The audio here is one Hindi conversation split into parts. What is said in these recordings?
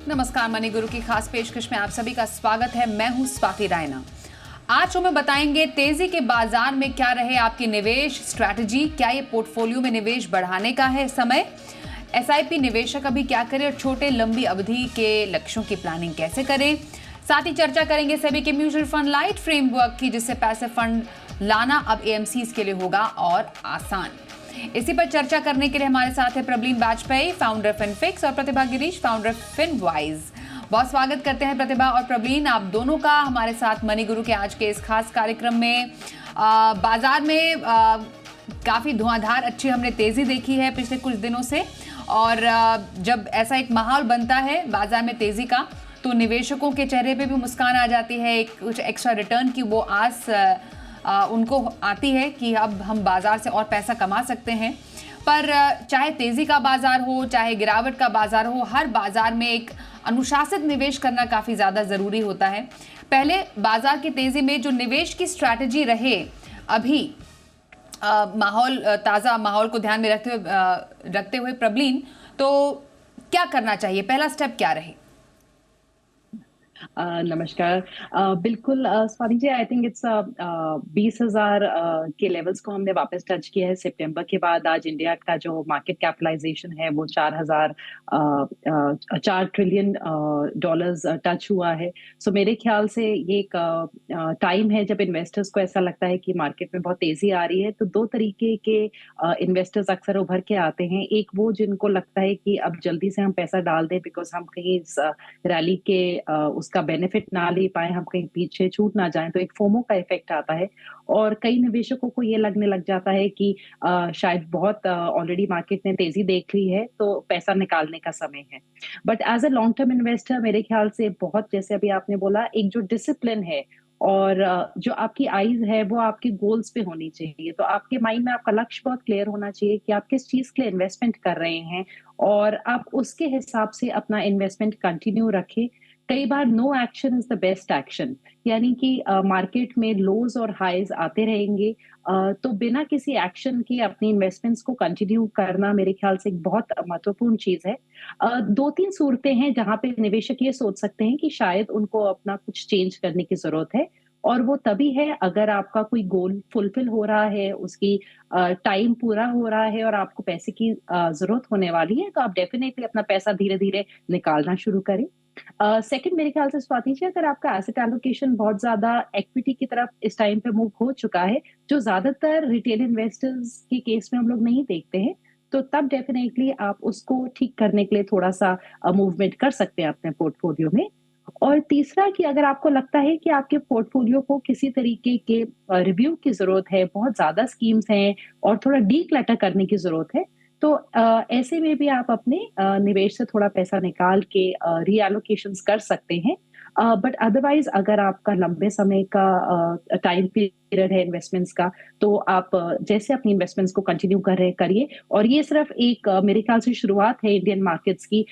नमस्कार, मनी गुरु की खास पेशकश में आप सभी का स्वागत है। मैं हूं स्वाति रायना। आज हम बताएंगे तेजी के बाजार में क्या रहे आपकी निवेश स्ट्रैटेजी। क्या ये पोर्टफोलियो में निवेश बढ़ाने का है समय? एसआईपी निवेशक अभी क्या करें और छोटे लंबी अवधि के लक्ष्यों की प्लानिंग कैसे करें। साथ ही चर्चा करेंगे सभी के म्यूचुअल फंड लाइट फ्रेमवर्क की, जिससे पैसे फंड लाना अब एएमसीज के लिए होगा और आसान। इसी पर चर्चा करने के लिए हमारे साथ है प्रबलीन बाजपेयी, फाउंडर फिनफिक्स, और प्रतिभा गिरीश, फाउंडर फिनवाइज। बहुत स्वागत करते हैं प्रतिभा और प्रबलीन, आप दोनों का हमारे साथ मनी गुरु के आज के इस खास कार्यक्रम में। बाजार में काफ़ी धुआंधार अच्छी हमने तेज़ी देखी है पिछले कुछ दिनों से, और जब ऐसा एक माहौल बनता है बाजार में तेज़ी का, तो निवेशकों के चेहरे पे भी मुस्कान आ जाती है। एक कुछ एक्स्ट्रा रिटर्न की वो आस उनको आती है कि अब हम बाजार से और पैसा कमा सकते हैं। पर चाहे तेज़ी का बाजार हो, चाहे गिरावट का बाजार हो, हर बाजार में एक अनुशासित निवेश करना काफ़ी ज़्यादा ज़रूरी होता है। पहले बाजार की तेज़ी में जो निवेश की स्ट्रैटेजी रहे, अभी माहौल ताज़ा माहौल को ध्यान में रखते हुए प्रबलीन, तो क्या करना चाहिए, पहला स्टेप क्या रहे? नमस्कार। बिल्कुल Swati ji, I think it's 20,000 के लेवल्स को हमने वापस टच किया है सितंबर के बाद। आज इंडिया का जो मार्केट कैपिटलाइजेशन है वो 4 ट्रिलियन डॉलर्स टच हुआ है। सो मेरे ख्याल से ये एक टाइम है जब इन्वेस्टर्स को ऐसा लगता है कि मार्केट में बहुत तेजी आ रही है। तो दो तरीके के इन्वेस्टर्स अक्सर उभर के आते हैं। एक वो जिनको लगता है कि अब जल्दी से हम पैसा डाल दें, बिकॉज हम कहीं इस रैली के उसका बेनिफिट ना ले पाए, हम कहीं पीछे छूट ना जाएं, तो एक फोमो का इफेक्ट आता है। और कई निवेशकों को ये लगने लग जाता है कि शायद बहुत ऑलरेडी मार्केट ने तेजी देख ली है, तो पैसा निकालने का समय है। But as a long term investor मेरे ख्याल से बहुत, जैसे अभी आपने बोला, एक जो डिसिप्लिन है और जो आपकी आईज है वो आपके गोल्स पे होनी चाहिए। तो आपके माइंड में आपका लक्ष्य बहुत क्लियर होना चाहिए कि आप किस चीज के लिए इन्वेस्टमेंट कर रहे हैं, और आप उसके हिसाब से अपना इन्वेस्टमेंट कंटिन्यू रखें। कई बार no action is the best action, यानी कि मार्केट में लोज और हाईज आते रहेंगे। तो बिना किसी एक्शन के अपनी इन्वेस्टमेंट्स को कंटिन्यू करना मेरे ख्याल से एक बहुत महत्वपूर्ण चीज है। दो तीन सूरतें हैं जहां पे निवेशक ये सोच सकते हैं कि शायद उनको अपना कुछ चेंज करने की जरूरत है, और वो तभी है अगर आपका कोई गोल फुलफिल हो रहा है, उसकी टाइम पूरा हो रहा है और आपको पैसे की जरूरत होने वाली है, तो आप डेफिनेटली अपना पैसा धीरे धीरे निकालना शुरू करें। सेकंड, मेरे ख्याल से स्वाति जी, अगर आपका एसेट एलोकेशन बहुत ज्यादा इक्विटी की तरफ इस टाइम पे मूव हो चुका है, जो ज्यादातर रिटेल इन्वेस्टर्स के केस में हम लोग नहीं देखते हैं, तो तब डेफिनेटली आप उसको ठीक करने के लिए थोड़ा सा मूवमेंट कर सकते हैं अपने पोर्टफोलियो में। और तीसरा, कि अगर आपको लगता है कि आपके पोर्टफोलियो को किसी तरीके के रिव्यू की जरूरत है, बहुत ज्यादा स्कीम्स हैं और थोड़ा डीक्लटर करने की जरूरत है, तो ऐसे में भी आप अपने निवेश से थोड़ा पैसा निकाल के रीएलोकेशंस कर सकते हैं। बट अदरवाइज अगर आपका लंबे समय का टाइम पीरियड है इन्वेस्टमेंट्स का, तो आप जैसे अपनी इन्वेस्टमेंट्स को कंटिन्यू कर रहे करिए। और ये सिर्फ एक मेरे ख्याल से शुरुआत है इंडियन मार्केट्स की।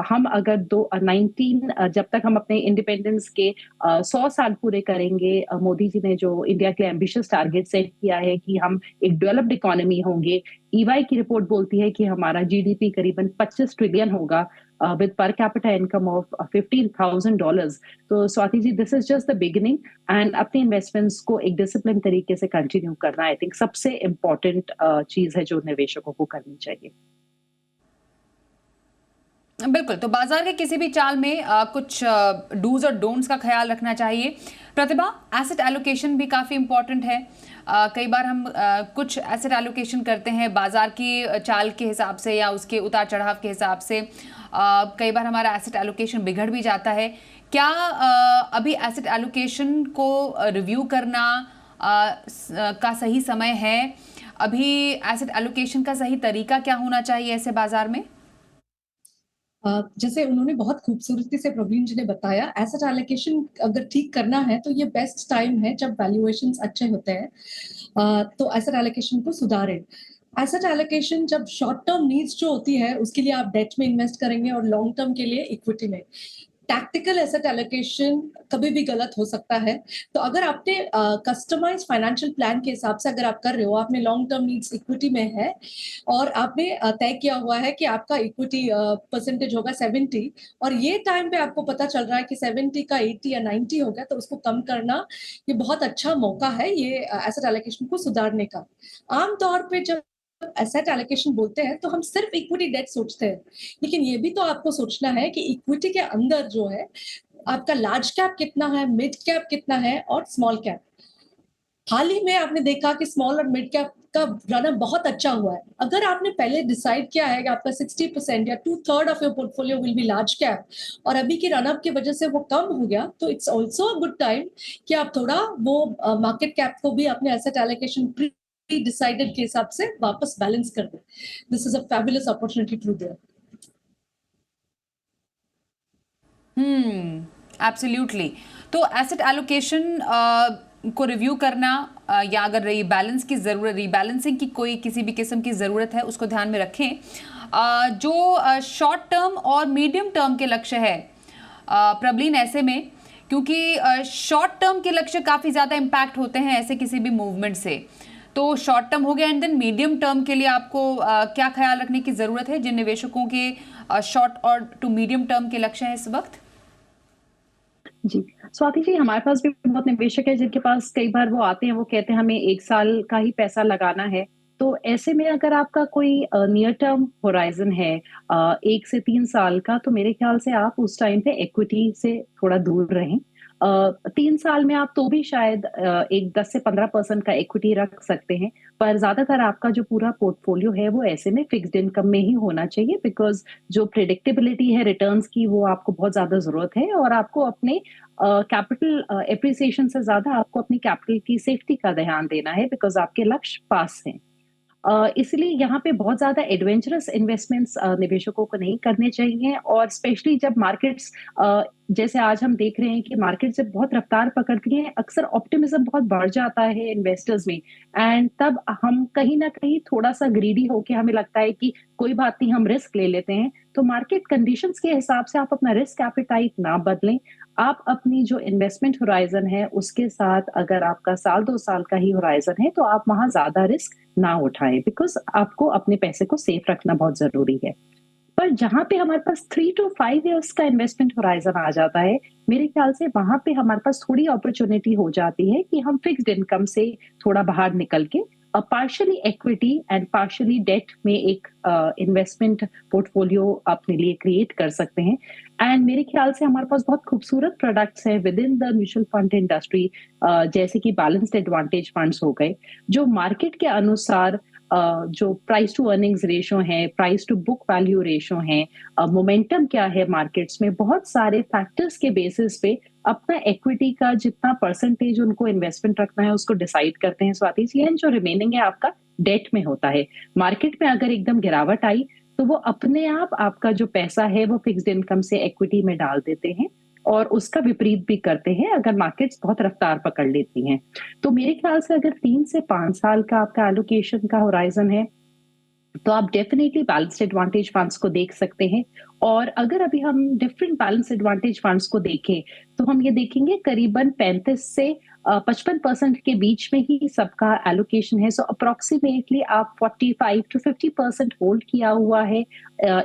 हम अगर 19 जब तक हम अपने इंडिपेंडेंस के 100 साल पूरे करेंगे, मोदी जी ने जो इंडिया के एम्बिशियस टारगेट सेट किया है कि हम एक डेवलप्ड इकोनॉमी होंगे। ईवाई की रिपोर्ट बोलती है कि हमारा जीडीपी करीबन 25 ट्रिलियन होगा with per capita income of $15,000। तो Swati ji, this is just the beginning, and अपने इन्वेस्टमेंट्स को एक डिसिप्लिन तरीके से कंटिन्यू करना आई थिंक सबसे इम्पोर्टेंट चीज है जो निवेशकों को करनी चाहिए। बिल्कुल, तो बाजार के किसी भी चाल में कुछ डूज और डोंट्स का ख्याल रखना चाहिए। प्रतिभा, एसेट एलोकेशन भी काफ़ी इंपॉर्टेंट है। कई बार हम कुछ एसेट एलोकेशन करते हैं बाजार की चाल के हिसाब से या उसके उतार चढ़ाव के हिसाब से। कई बार हमारा एसेट एलोकेशन बिगड़ भी जाता है। क्या अभी एसेट एलोकेशन को रिव्यू करना का सही समय है? अभी एसेट एलोकेशन का सही तरीका क्या होना चाहिए ऐसे बाजार में? जैसे उन्होंने बहुत खूबसूरती से प्रवीण जी ने बताया, एसेट एलोकेशन अगर ठीक करना है तो ये बेस्ट टाइम है जब वैल्यूएशंस अच्छे होते हैं। तो एसेट एलोकेशन को सुधारें। एसेट एलोकेशन जब शॉर्ट टर्म नीड्स जो होती है उसके लिए आप डेट में इन्वेस्ट करेंगे और लॉन्ग टर्म के लिए इक्विटी में। टैक्टिकल एसेट एलोकेशन कभी भी गलत हो सकता है। तो अगर आपने कस्टमाइज फाइनेंशियल प्लान के हिसाब से अगर आप कर रहे हो, आपने लॉन्ग टर्म नीड्स इक्विटी में है और आपने तय किया हुआ है कि आपका इक्विटी परसेंटेज होगा 70 और ये टाइम पे आपको पता चल रहा है कि 70 का 80 या 90 हो गया, तो उसको कम करना ये बहुत अच्छा मौका है ये एसेट एलोकेशन को सुधारने का। आमतौर पे जब एसेट एलोकेशन बोलते हैं तो हम सिर्फ इक्विटी डेट सोचते हैं, लेकिन ये भी तो आपको सोचना है कि इक्विटी के अंदर जो है आपका लार्ज कैप कितना है, मिड कैप कितना है और स्मॉल कैप। हाल ही में आपने देखा कि स्मॉल और मिड कैप का रनअप बहुत अच्छा हुआ है। अगर आपने पहले डिसाइड किया है कि आपका 60% या 2/3 of your portfolio will be large cap और अभी के रनअप की वजह से वो कम हो गया, तो it's also a good time कि आप थोड़ा वो मार्केट कैप को भी अपने एसेट एलोकेशन प्री डिसाइडेड के हिसाब से वापस बैलेंस कर दें। This is a fabulous opportunity to do. Absolutely. तो एसेट एलोकेशन को रिव्यू करना या अगर रीबैलेंस की ज़रूरत, रीबैलेंसिंग की कोई किसी भी किस्म की ज़रूरत है, उसको ध्यान में रखें। जो शॉर्ट टर्म और मीडियम टर्म के लक्ष्य है प्रबलीन, ऐसे में क्योंकि शॉर्ट टर्म के लक्ष्य काफ़ी ज़्यादा इम्पैक्ट होते हैं ऐसे किसी भी मूवमेंट से, तो शॉर्ट टर्म हो गया एंड देन मीडियम टर्म के लिए आपको क्या ख्याल रखने की ज़रूरत है जिन निवेशकों के शॉर्ट और टू मीडियम टर्म के लक्ष्य हैं इस वक्त? जी, स्वाति जी, हमारे पास भी बहुत निवेशक है जिनके पास कई बार वो आते हैं, वो कहते हैं हमें 1 साल का ही पैसा लगाना है। तो ऐसे में अगर आपका कोई नियर टर्म होराइज़न है 1 से 3 साल का, तो मेरे ख्याल से आप उस टाइम पे इक्विटी से थोड़ा दूर रहें। 3 साल में आप तो भी शायद एक 10 से 15% का इक्विटी रख सकते हैं, पर ज़्यादातर आपका जो पूरा पोर्टफोलियो है वो ऐसे में फिक्स्ड इनकम में ही होना चाहिए, बिकॉज़ जो प्रेडिक्टेबिलिटी है रिटर्न्स की वो आपको बहुत ज़्यादा ज़रूरत है और आपको अपने कैपिटल एप्रिसिएशन से ज़्यादा आपको अपनी कैपिटल की सेफ्टी का ध्यान देना है, बिकॉज़ आपके लक्ष्य पास हैं। इसलिए यहाँ पे बहुत ज़्यादा एडवेंचरस इन्वेस्टमेंट्स निवेशकों को नहीं करने चाहिए और स्पेशली जब मार्केट्स जैसे आज हम देख रहे हैं कि मार्केट जब बहुत रफ्तार पकड़ती है, अक्सर ऑप्टिमिज्म बहुत बढ़ जाता है इन्वेस्टर्स में एंड तब हम कहीं न कहीं थोड़ा-सा ग्रीडी होके हमें लगता है कि कोई बात नहीं, हम रिस्क ले लेते हैं। तो मार्केट कंडीशंस के हिसाब से आप अपना रिस्क एपेटाइट ना बदलें। आप अपनी जो इन्वेस्टमेंट होराइज़न है, उसके साथ अगर आपका साल 2 साल का ही होराइज़न है, तो आप वहाँ ज़्यादा रिस्क ना उठाएँ, बिकॉज़ आपको अपने पैसे को सेफ रखना बहुत ज़रूरी है। पर जहाँ पे हमारे पास 3 टू 5 इयर्स का इन्वेस्टमेंट होराइज़न आ जाता है, मेरे ख्याल से वहाँ पे हमारे पास थोड़ी अपॉर्च्युनिटी हो जाती है कि हम फिक्स्ड इनकम से थोड़ा बाहर निकल के partially equity and partially debt में एक इन्वेस्टमेंट पोर्टफोलियो अपने लिए क्रिएट कर सकते हैं। एंड मेरे ख्याल से हमारे पास बहुत खूबसूरत प्रोडक्ट्स हैं with in the mutual fund industry, जैसे कि बैलेंस्ड एडवांटेज फंड्स हो गए, जो मार्केट के अनुसार जो प्राइस टू अर्निंग्स रेशो है, price to book value ratio है, मोमेंटम क्या है मार्केट्स में, बहुत सारे फैक्टर्स के बेसिस पे अपना इक्विटी का जितना परसेंटेज उनको इन्वेस्टमेंट रखना है उसको डिसाइड करते हैं स्वाति जी, एंड जो रिमेनिंग है आपका डेट में होता है। मार्केट में अगर एकदम गिरावट आई तो वो अपने आप आपका जो पैसा है वो फिक्स्ड इनकम से इक्विटी में डाल देते हैं और उसका विपरीत भी करते हैं अगर मार्केट्स बहुत रफ्तार पकड़ लेती हैं। तो मेरे ख्याल से अगर 3 से 5 साल का आपका एलोकेशन का होराइजन है, तो आप डेफिनेटली बैलेंस्ड एडवांटेज फंड्स को देख सकते हैं। और अगर अभी हम डिफरेंट बैलेंस एडवांटेज फंड्स को देखें, तो हम ये देखेंगे करीबन 35 से 55% के बीच में ही सबका एलोकेशन है। सो अप्रोक्सीमेटली आप 45 टू 50% होल्ड किया हुआ है।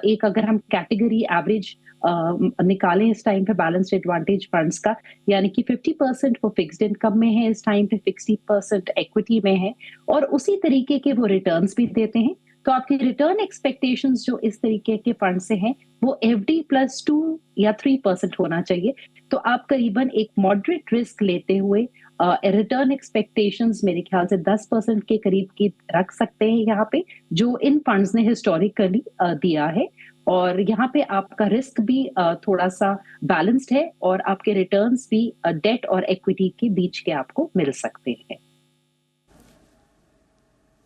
एक अगर हम कैटेगरी एवरेज निकालें इस टाइम पे बैलेंस्ड एडवांटेज फंड्स का, यानी कि 50% वो फिक्स्ड इनकम में है इस टाइम पे, 60% इक्विटी में है और उसी तरीके के वो रिटर्न्स भी देते हैं। तो आपकी रिटर्न एक्सपेक्टेशंस जो इस तरीके के फंड से हैं वो एफडी प्लस 2 या 3% होना चाहिए। तो आप करीबन एक मॉडरेट रिस्क लेते हुए रिटर्न एक्सपेक्टेशंस मेरे ख्याल से 10% के करीब की रख सकते हैं यहाँ पे, जो इन फंड्स ने हिस्टोरिकली दिया है। और यहाँ पे आपका रिस्क भी थोड़ा सा बैलेंस्ड है और आपके रिटर्न्स भी डेट और इक्विटी के बीच के आपको मिल सकते हैं।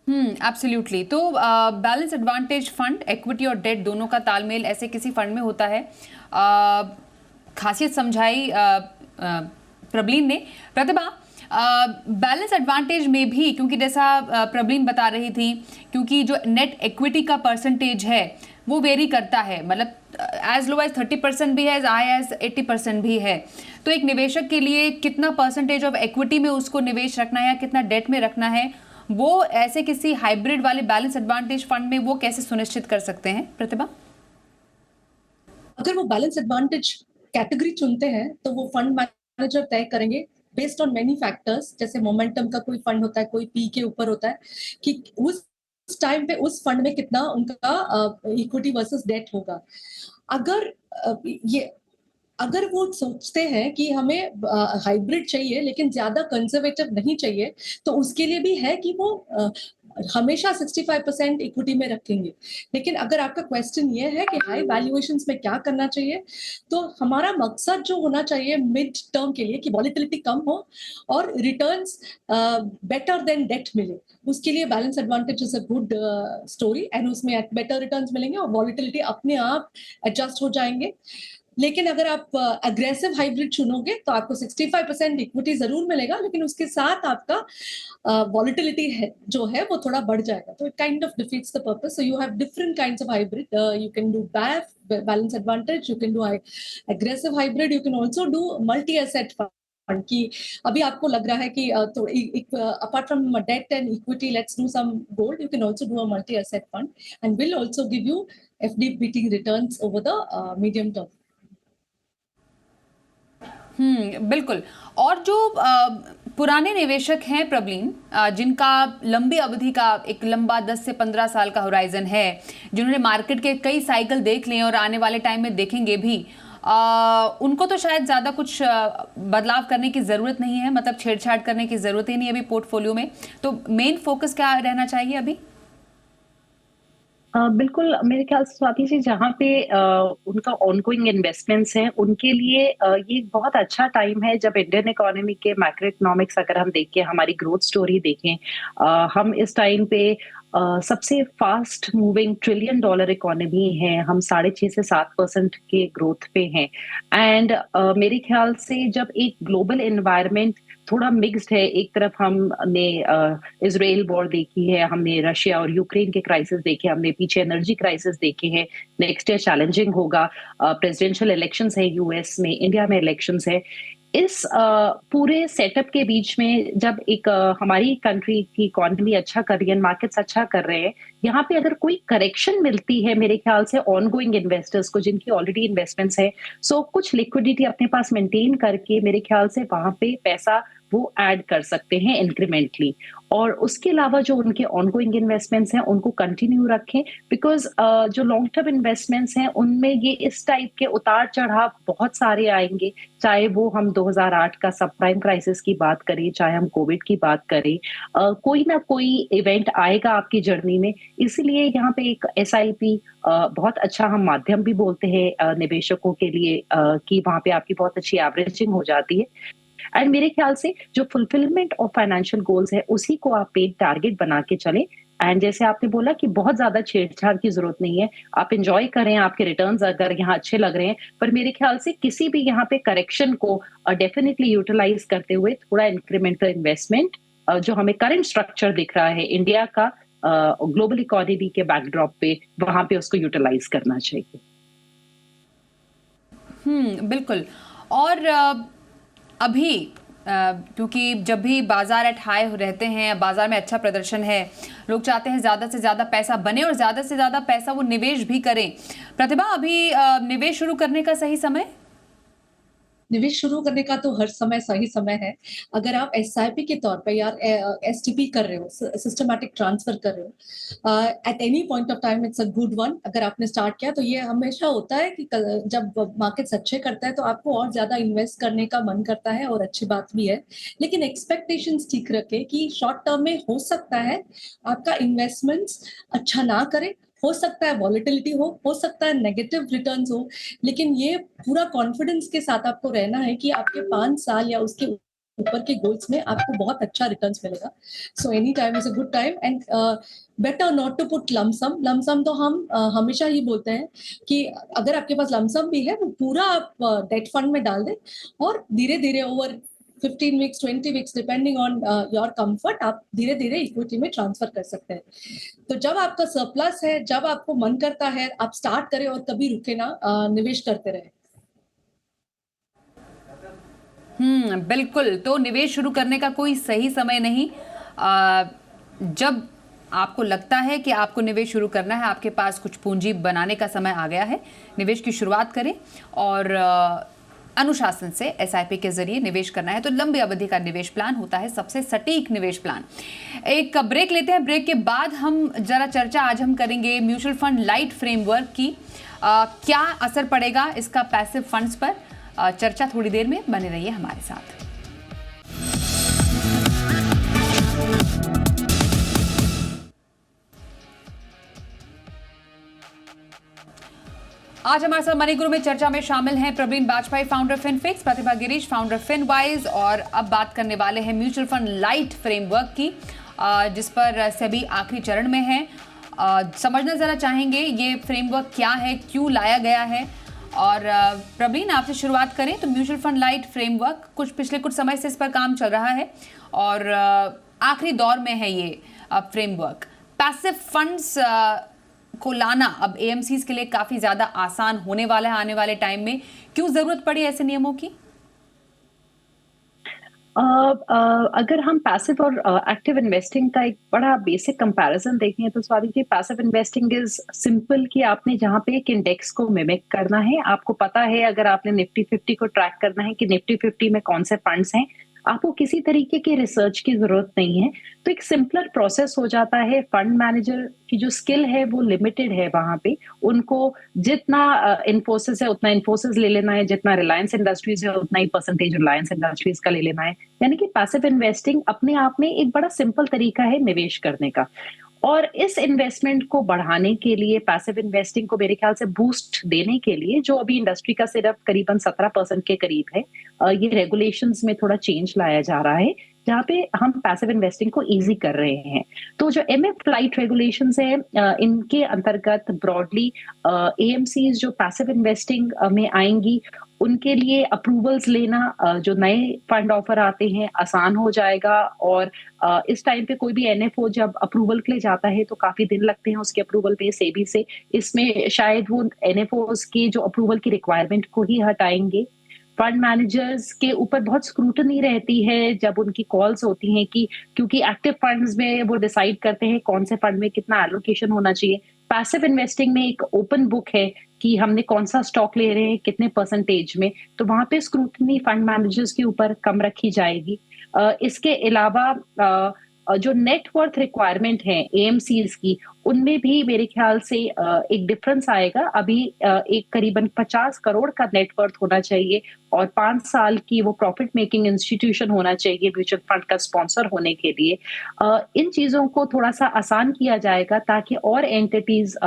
एब्सोल्युटली। तो बैलेंस एडवांटेज फंड इक्विटी और डेट दोनों का तालमेल ऐसे किसी फंड में होता है, खासियत समझाई प्रबलीन ने। प्रतिभा, बैलेंस एडवांटेज में भी क्योंकि जैसा प्रबलीन बता रही थी, क्योंकि जो नेट इक्विटी का परसेंटेज है वो वेरी करता है, मतलब एज लो एज 30% भी है, एज हाई एज 80% भी है। तो एक निवेशक के लिए कितना परसेंटेज ऑफ इक्विटी में उसको निवेश रखना है या कितना डेट में रखना है, वो ऐसे किसी हाइब्रिड वाले बैलेंस एडवांटेज फंड में वो कैसे सुनिश्चित कर सकते हैं प्रतिभा? अगर वो बैलेंस एडवांटेज कैटेगरी चुनते हैं तो वो फंड मैनेजर तय करेंगे बेस्ड ऑन मेनी फैक्टर्स, जैसे मोमेंटम का कोई फंड होता है, कोई पी के ऊपर होता है, कि उस टाइम पे उस फंड में कितना उनका इक्विटी वर्सेस डेट होगा। अगर ये अगर वो सोचते हैं कि हमें हाइब्रिड चाहिए लेकिन ज्यादा कंजर्वेटिव नहीं चाहिए, तो उसके लिए भी है कि वो हमेशा 65% इक्विटी में रखेंगे। लेकिन अगर आपका क्वेश्चन ये है कि हाई वैल्यूएशंस में क्या करना चाहिए, तो हमारा मकसद जो होना चाहिए मिड टर्म के लिए कि वॉलेटिलिटी कम हो और रिटर्न्स बेटर देन डेट मिले, उसके लिए balance advantage is a good story, and उसमें बेटर रिटर्न्स मिलेंगे और वॉलेटिलिटी अपने आप एडजस्ट हो जाएंगे। लेकिन अगर आप अग्रेसिव हाइब्रिड चुनोगे तो आपको 65% इक्विटी जरूर मिलेगा, लेकिन उसके साथ आपका वॉलेटिलिटी है जो है वो थोड़ा बढ़ जाएगा, तो it kind of defeats the purpose. So you have different kinds of hybrid, you can do BAF balance advantage, you can do aggressive hybrid, you can also do multi asset fund. कि अभी आपको लग रहा है कि तो apart from debt and equity let's do some gold, you can also do a multi asset fund and will also give you FD beating returns over the medium term. बिल्कुल। और जो पुराने निवेशक हैं प्रवीण, जिनका लंबी अवधि का एक लंबा 10 से 15 साल का होराइजन है, जिन्होंने मार्केट के कई साइकिल देख लिए और आने वाले टाइम में देखेंगे भी, उनको तो शायद ज़्यादा कुछ बदलाव करने की ज़रूरत नहीं है, मतलब छेड़छाड़ करने की ज़रूरत ही नहीं है अभी पोर्टफोलियो में। तो मेन फोकस क्या रहना चाहिए अभी? बिल्कुल मेरे ख्याल से स्वाति जी, जहाँ पे उनका ऑनगोइंग इन्वेस्टमेंट्स हैं उनके लिए ये बहुत अच्छा टाइम है जब इंडियन इकोनॉमी के मैक्रो इकोनॉमिक्स अगर हम देखें, हमारी ग्रोथ स्टोरी देखें, हम इस टाइम पे सबसे fast moving trillion dollar economy है, हम 6.5 से 7% के ग्रोथ पे हैं। एंड मेरे ख्याल से जब एक ग्लोबल एनवायरनमेंट थोड़ा मिक्स्ड है, एक तरफ हमने इजराइल वॉर देखी है, हमने रशिया और यूक्रेन के क्राइसिस देखे, हमने पीछे एनर्जी क्राइसिस देखे हैं, नेक्स्ट ईयर चैलेंजिंग होगा, प्रेसिडेंशियल इलेक्शंस है यूएस में, इंडिया में इलेक्शंस है। इस पूरे सेटअप के बीच में जब एक हमारी कंट्री की इकोनॉमी अच्छा कर रही है, मार्केट्स अच्छा कर रहे हैं, यहाँ पे अगर कोई करेक्शन मिलती है मेरे ख्याल से ऑनगोइंग इन्वेस्टर्स को जिनकी ऑलरेडी इन्वेस्टमेंट्स है, सो कुछ लिक्विडिटी अपने पास मेंटेन करके मेरे ख्याल से वहां पे पैसा वो ऐड कर सकते हैं इंक्रीमेंटली। और उसके अलावा जो उनके ऑनगोइंग इन्वेस्टमेंट्स हैं उनको कंटिन्यू रखें, बिकॉज जो लॉन्ग टर्म इन्वेस्टमेंट्स हैं उनमें ये इस टाइप के उतार चढ़ाव बहुत सारे आएंगे, चाहे वो हम 2008 का सब प्राइम क्राइसिस की बात करें, चाहे हम कोविड की बात करें, कोई ना कोई इवेंट आएगा आपकी जर्नी में। इसीलिए यहाँ पे एक एसआईपी बहुत अच्छा हम माध्यम भी बोलते हैं निवेशकों के लिए, कि वहां पे आपकी बहुत अच्छी एवरेजिंग हो जाती है। एंड मेरे ख्याल से जो फुलफिलमेंट ऑफ फाइनेंशियल गोल्स है उसी को आप पेड टारगेट बना के चलें। एंड जैसे आपने बोला कि बहुत ज्यादा छेड़छाड़ की जरूरत नहीं है, आप एंजॉय करें, आपके रिटर्न्स अगर यहाँ अच्छे लग रहे हैं, पर मेरे ख्याल से किसी भी यहाँ पे करेक्शन को डेफिनेटली यूटिलाइज करते हुए थोड़ा इंक्रीमेंटल इन्वेस्टमेंट जो हमें करंट स्ट्रक्चर दिख रहा है इंडिया का ग्लोबल इकोनॉमी के बैकड्रॉप पे, वहां पे उसको यूटिलाइज करना चाहिए। बिल्कुल। और अभी क्योंकि जब भी बाजार एट हाई रहते हैं, बाजार में अच्छा प्रदर्शन है, लोग चाहते हैं ज़्यादा से ज़्यादा पैसा बने और ज़्यादा से ज़्यादा पैसा वो निवेश भी करें। प्रतिभा, अभी निवेश शुरू करने का सही समय? निवेश शुरू करने का तो हर समय सही समय है। अगर आप एसआईपी के तौर पे या एसटीपी कर रहे हो, सिस्टमैटिक ट्रांसफर कर रहे हो, at any point of time it's a good one. अगर आपने स्टार्ट किया तो ये हमेशा होता है कि जब मार्केट्स अच्छे करता है तो आपको और ज्यादा इन्वेस्ट करने का मन करता है, और अच्छी बात भी है। लेकिन एक्सपेक्टेशंस ठीक रखे कि शॉर्ट टर्म में हो सकता है आपका इन्वेस्टमेंट्स अच्छा ना करे, हो सकता है वॉलेटिलिटी हो सकता है नेगेटिव रिटर्न्स हो, लेकिन ये पूरा कॉन्फिडेंस के साथ आपको रहना है कि आपके 5 साल या उसके ऊपर के गोल्स में आपको बहुत अच्छा रिटर्न्स मिलेगा। So any time is a good time, and better not to put lump sum. Lump sum तो हम हमेशा ही बोलते हैं कि अगर आपके पास लमसम भी है वो पूरा आप डेट फंड में डाल दें और धीरे धीरे over 15 weeks 20 weeks depending on your comfort आप धीरे धीरे इक्विटी में ट्रांसफर कर सकते हैं। तो जब आपका सरप्लस है, जब आपको मन करता है, आप स्टार्ट करें और कभी रुके ना, निवेश करते रहे। बिल्कुल। तो निवेश शुरू करने का कोई सही समय नहीं। जब आपको लगता है कि आपको निवेश शुरू करना है, आपके पास कुछ पूंजी बनाने का समय आ गया है, निवेश की शुरुआत करें। और अनुशासन से एसआईपी के जरिए निवेश करना है तो लंबी अवधि का निवेश प्लान होता है सबसे सटीक निवेश प्लान। एक ब्रेक लेते हैं, ब्रेक के बाद हम जरा चर्चा आज हम करेंगे म्यूचुअल फंड लाइट फ्रेमवर्क की। क्या असर पड़ेगा इसका पैसिव फंड्स पर, चर्चा थोड़ी देर में, बने रहिए हमारे साथ। आज हमारे साथ मनी गुरु में चर्चा में शामिल हैं प्रवीण बाजपेयी, फाउंडर फिनफिक्स, प्रतिभा गिरीश, फाउंडर फिनवाइज, और अब बात करने वाले हैं म्यूचुअल फंड लाइट फ्रेमवर्क की, जिस पर सेबी आखिरी चरण में है। समझना जरा चाहेंगे ये फ्रेमवर्क क्या है, क्यों लाया गया है। और प्रवीण, आपसे शुरुआत करें तो म्यूचुअल फंड लाइट फ्रेमवर्क पिछले कुछ समय से इस पर काम चल रहा है और आखिरी दौर में है ये फ्रेमवर्क। पैसिव फंड्स को लाना अब एएमसीज के लिए काफी ज्यादा आसान होने वाला है आने वाले टाइम में। क्यों जरूरत पड़ी ऐसे नियमों की? अगर हम पैसिव और एक्टिव इन्वेस्टिंग का एक बड़ा बेसिक कंपैरिजन देखें तो स्वाति जी, पैसिव इन्वेस्टिंग इज सिंपल कि आपने जहां पे एक इंडेक्स को मिमिक करना है। आपको पता है अगर आपने निफ्टी 50 को ट्रैक करना है कि निफ्टी 50 में कौन से फंड्स हैं, आपको किसी तरीके की रिसर्च की जरूरत नहीं है। तो एक सिंपलर प्रोसेस हो जाता है। फंड मैनेजर की जो स्किल है वो लिमिटेड है वहां पे। उनको जितना इन्फोसिस है उतना इन्फोसिस ले लेना है, जितना रिलायंस इंडस्ट्रीज है उतना ही परसेंटेज रिलायंस इंडस्ट्रीज का ले लेना है। यानी कि पैसिव इन्वेस्टिंग अपने आप में एक बड़ा सिंपल तरीका है निवेश करने का। और इस इन्वेस्टमेंट को बढ़ाने के लिए, पैसिव इन्वेस्टिंग को मेरे ख्याल से बूस्ट देने के लिए, जो अभी इंडस्ट्री का सिर्फ करीबन 17% के करीब है, ये रेगुलेशंस में थोड़ा चेंज लाया जा रहा है जहाँ पे हम पैसिव इन्वेस्टिंग को इजी कर रहे हैं। तो जो एमएफ लाइट रेगुलेशंस है, इनके अंतर्गत ब्रॉडली एएमसीज जो पैसिव इन्वेस्टिंग में आएंगी उनके लिए अप्रूवल्स लेना, जो नए फंड ऑफर आते हैं, आसान हो जाएगा। और इस टाइम पे कोई भी एनएफओ जब अप्रूवल के लिए जाता है तो काफी दिन लगते हैं उसके अप्रूवल पे सेबी से। इसमें शायद वो एनएफओस की जो अप्रूवल की रिक्वायरमेंट को ही हटाएंगे। फंड मैनेजर्स के ऊपर बहुत स्क्रूटनी रहती है जब उनकी कॉल्स होती हैं कि क्योंकि एक्टिव फंड्स में वो डिसाइड करते हैं कौन से फंड में कितना एलोकेशन होना चाहिए। पैसिव इन्वेस्टिंग में एक ओपन बुक है कि हमने कौन सा स्टॉक ले रहे हैं कितने परसेंटेज में, तो वहां पे स्क्रूटनी फंड मैनेजर्स के ऊपर कम रखी जाएगी। इसके अलावा जो नेटवर्थ रिक्वायरमेंट है एएमसीज की, उनमें भी मेरे ख्याल से एक डिफरेंस आएगा। अभी एक करीबन 50 करोड़ का नेटवर्थ होना चाहिए और 5 साल की वो प्रॉफिट मेकिंग इंस्टीट्यूशन होना चाहिए म्यूचुअल फंड का स्पॉन्सर होने के लिए। इन चीजों को थोड़ा सा आसान किया जाएगा ताकि और एंटिटीज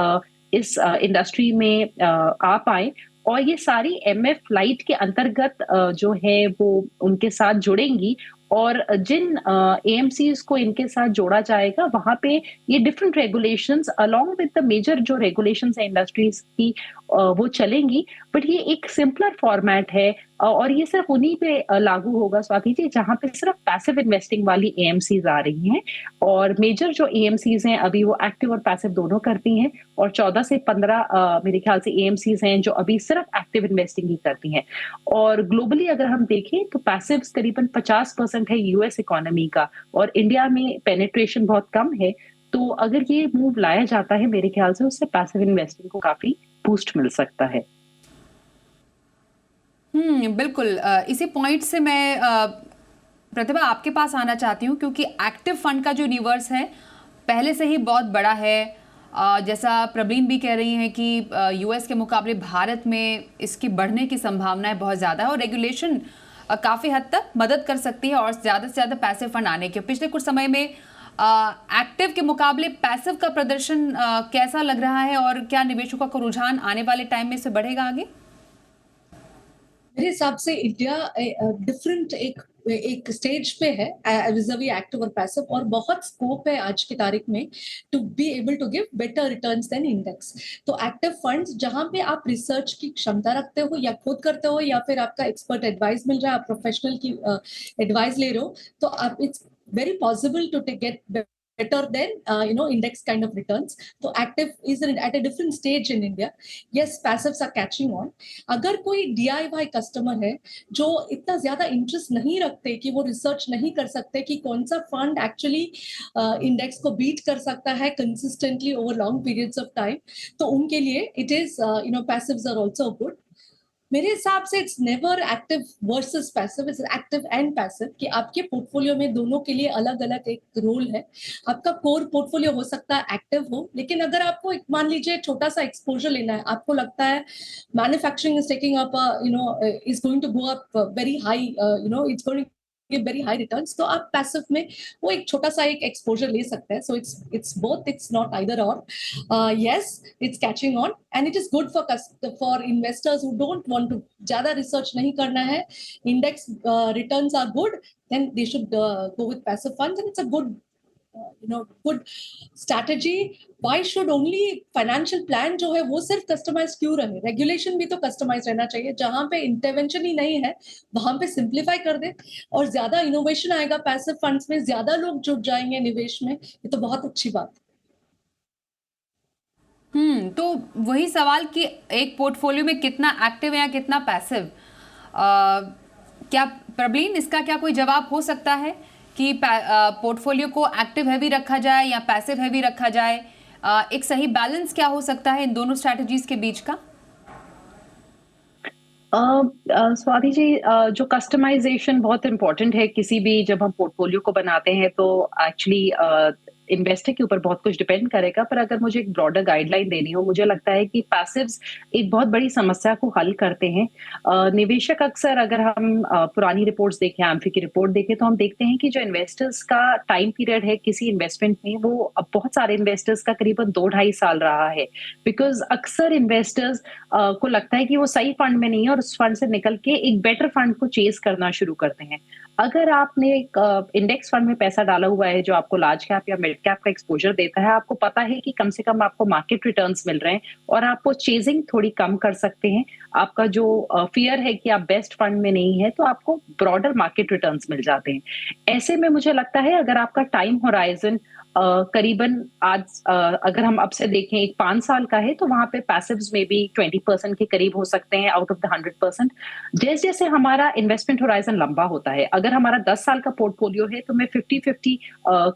इस इंडस्ट्री में आ पाए और ये सारी एमएफ लाइट के अंतर्गत जो है वो उनके साथ जुड़ेंगी। और जिन एएमसीज को इनके साथ जोड़ा जाएगा वहां पे ये different regulations along with the major जो रेगुलेशंस है इंडस्ट्रीज की वो चलेंगी। बट ये एक सिंपलर फॉर्मेट है और ये सिर्फ उन्हीं पे लागू होगा स्वाति जी जहां पे सिर्फ पैसिव इन्वेस्टिंग वाली एएमसीज आ रही हैं। और मेजर जो एएमसीज हैं अभी वो एक्टिव और पैसिव दोनों करती हैं और 14 से 15 मेरे ख्याल से एएमसीज हैं जो अभी सिर्फ एक्टिव इन्वेस्टिंग ही करती हैं। और ग्लोबली अगर हम देखें तो पैसिव करीबन 50% है यूएस इकोनॉमी का और इंडिया में पेनिट्रेशन बहुत कम है। तो अगर ये मूव लाया जाता है मेरे ख्याल से उससे पैसिव इन्वेस्टिंग को काफी बूस्ट मिल सकता है। बिल्कुल। इसी पॉइंट से मैं प्रतिभा आपके पास आना चाहती हूँ क्योंकि एक्टिव फंड का जो यूनिवर्स है पहले से ही बहुत बड़ा है। जैसा प्रवीण भी कह रही हैं कि यूएस के मुकाबले भारत में इसकी बढ़ने की संभावनाएं बहुत ज़्यादा है और रेगुलेशन काफ़ी हद तक मदद कर सकती है और ज़्यादा से ज़्यादा पैसिव फंड आने के। पिछले कुछ समय में एक्टिव के मुकाबले पैसिव का प्रदर्शन कैसा लग रहा है और क्या निवेशकों का रुझान आने वाले टाइम में से बढ़ेगा आगे? मेरे हिसाब से इंडिया डिफरेंट एक स्टेज पे है विज़ावी एक्टिव और पैसिव, और बहुत स्कोप है आज की तारीख में to be able to give better returns than index. तो एक्टिव फंड्स जहां पे आप रिसर्च की क्षमता रखते हो या खुद करते हो या फिर आपका एक्सपर्ट एडवाइस मिल रहा है, आप प्रोफेशनल की एडवाइस ले रहे हो, तो आप it's very possible to get better than index kind of returns. So active is at a different stage in India. Yes, passives are catching on. अगर कोई DIY कस्टमर है जो इतना ज्यादा इंटरेस्ट नहीं रखते कि वो रिसर्च नहीं कर सकते कि कौन सा फंड एक्चुअली इंडेक्स को बीट कर सकता है consistently over long periods of time, तो उनके लिए it is passives are also good. मेरे हिसाब से it's never active versus passive, it's active and passive, कि आपके पोर्टफोलियो में दोनों के लिए अलग अलग एक रोल है। आपका कोर पोर्टफोलियो हो सकता है एक्टिव हो, लेकिन अगर आपको एक मान लीजिए छोटा सा एक्सपोजर लेना है, आपको लगता है manufacturing is taking up is going to go up very high, it's going give very high returns, तो आप पैसिव में वो एक छोटा सा एक एक्सपोजर ले सकते हैं। So it's both, it's not either or. Yes, it's catching on and it is good for investors who don't want to, ज्यादा रिसर्च नहीं करना है, index returns are good, then they should go with passive funds and it's a good good strategy. Why should only financial plan जो है वो सिर्फ कस्टमाइज क्यों रहे? रेगुलेशन भी तो कस्टमाइज रहना चाहिए। जहां पे इंटरवेंशन ही नहीं है वहां पे सिंप्लीफाई कर दे और ज्यादा इनोवेशन आएगा पैसिव फंड्स में, ज्यादा लोग जुट जाएंगे निवेश में, ये तो बहुत अच्छी बात है। तो वही सवाल कि एक पोर्टफोलियो में कितना एक्टिव है या कितना पैसिव, क्या प्रबलीन इसका क्या कोई जवाब हो सकता है कि पोर्टफोलियो को एक्टिव हैवी रखा जाए या पैसिव हैवी रखा जाए? एक सही बैलेंस क्या हो सकता है इन दोनों स्ट्रैटेजीज के बीच का? स्वाति जी, जो कस्टमाइजेशन बहुत इम्पोर्टेंट है किसी भी, जब हम पोर्टफोलियो को बनाते हैं तो एक्चुअली इन्वेस्टर के ऊपर बहुत कुछ डिपेंड करेगा। पर अगर मुझे एक ब्रॉडर गाइडलाइन देनी हो, मुझे लगता है कि पैसिव्स एक बहुत बड़ी समस्या को हल करते हैं। निवेशक अक्सर, अगर हम पुरानी रिपोर्ट्स देखें, AMFI की रिपोर्ट देखें, तो हम देखते हैं कि जो इन्वेस्टर्स का टाइम पीरियड है किसी इन्वेस्टमेंट में, वो अब बहुत सारे इन्वेस्टर्स का करीबन 2-2.5 साल रहा है। बिकॉज अक्सर इन्वेस्टर्स को लगता है कि वो सही फंड में नहीं है और उस फंड से निकल के एक बेटर फंड को चेज करना शुरू करते हैं। अगर आपने एक इंडेक्स फंड में पैसा डाला हुआ है जो आपको लार्ज कैप या मिड कैप का एक्सपोजर देता है, आपको पता है कि कम से कम आपको मार्केट रिटर्न्स मिल रहे हैं और आपको चेजिंग थोड़ी कम कर सकते हैं। आपका जो फियर है कि आप बेस्ट फंड में नहीं है, तो आपको ब्रॉडर मार्केट रिटर्न्स मिल जाते हैं। ऐसे में मुझे लगता है अगर आपका टाइम होराइजन करीबन आज अगर हम अब से देखें एक 5 साल का है, तो वहां पे पैसिव्स में भी 20% के करीब हो सकते हैं आउट ऑफ द 100%। जैसे जैसे हमारा इन्वेस्टमेंट होराइजन लंबा होता है, अगर हमारा 10 साल का पोर्टफोलियो है तो मैं 50-50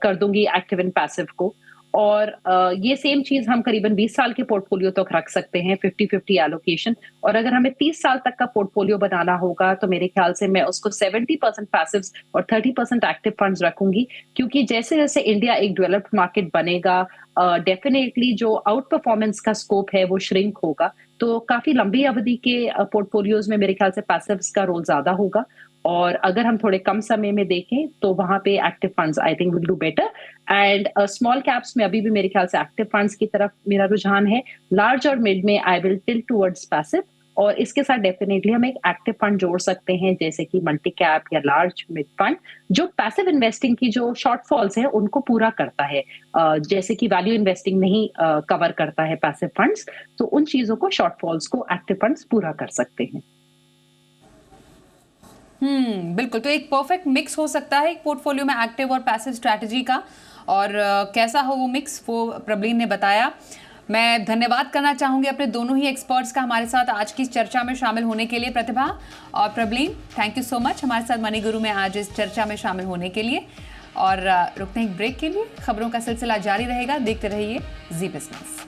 कर दूंगी एक्टिव एंड पैसिव को, और ये सेम चीज हम करीबन 20 साल के पोर्टफोलियो तक रख सकते हैं, 50-50 एलोकेशन। और अगर हमें 30 साल तक का पोर्टफोलियो बनाना होगा तो मेरे ख्याल से मैं उसको 70% पैसिव्स और 30% एक्टिव फंड्स रखूंगी, क्योंकि जैसे जैसे इंडिया एक डेवलप्ड मार्केट बनेगा, डेफिनेटली जो आउट परफॉर्मेंस का स्कोप है वो श्रिंक होगा। तो काफी लंबी अवधि के पोर्टफोलियोज में मेरे ख्याल से पैसिव्स का रोल ज्यादा होगा, और अगर हम थोड़े कम समय में देखें तो वहां पे active funds I think will do better. And small caps में अभी भी मेरे ख्याल से एक्टिव फंड्स की तरफ मेरा रुझान है। लार्ज और मिड में I will tilt towards passive, और इसके साथ डेफिनेटली हम एक एक्टिव फंड जोड़ सकते हैं जैसे कि मल्टी कैप या लार्ज मिड फंड, जो पैसिव इन्वेस्टिंग की जो शॉर्टफॉल्स है उनको पूरा करता है, जैसे कि वैल्यू इन्वेस्टिंग नहीं कवर करता है पैसिव फंड्स, तो उन चीजों को, शॉर्टफॉल्स को एक्टिव फंड्स पूरा कर सकते हैं। बिल्कुल। तो एक परफेक्ट मिक्स हो सकता है एक पोर्टफोलियो में एक्टिव और पैसिव स्ट्रैटेजी का, और कैसा हो वो मिक्स वो प्रबलीन ने बताया। मैं धन्यवाद करना चाहूंगी अपने दोनों ही एक्सपर्ट्स का हमारे साथ आज की चर्चा में शामिल होने के लिए, प्रतिभा और Prableen. Thank you so much हमारे साथ मनी गुरु में आज इस चर्चा में शामिल होने के लिए। और रुकते हैं एक ब्रेक के लिए, खबरों का सिलसिला जारी रहेगा, देखते रहिए जी बिजनेस।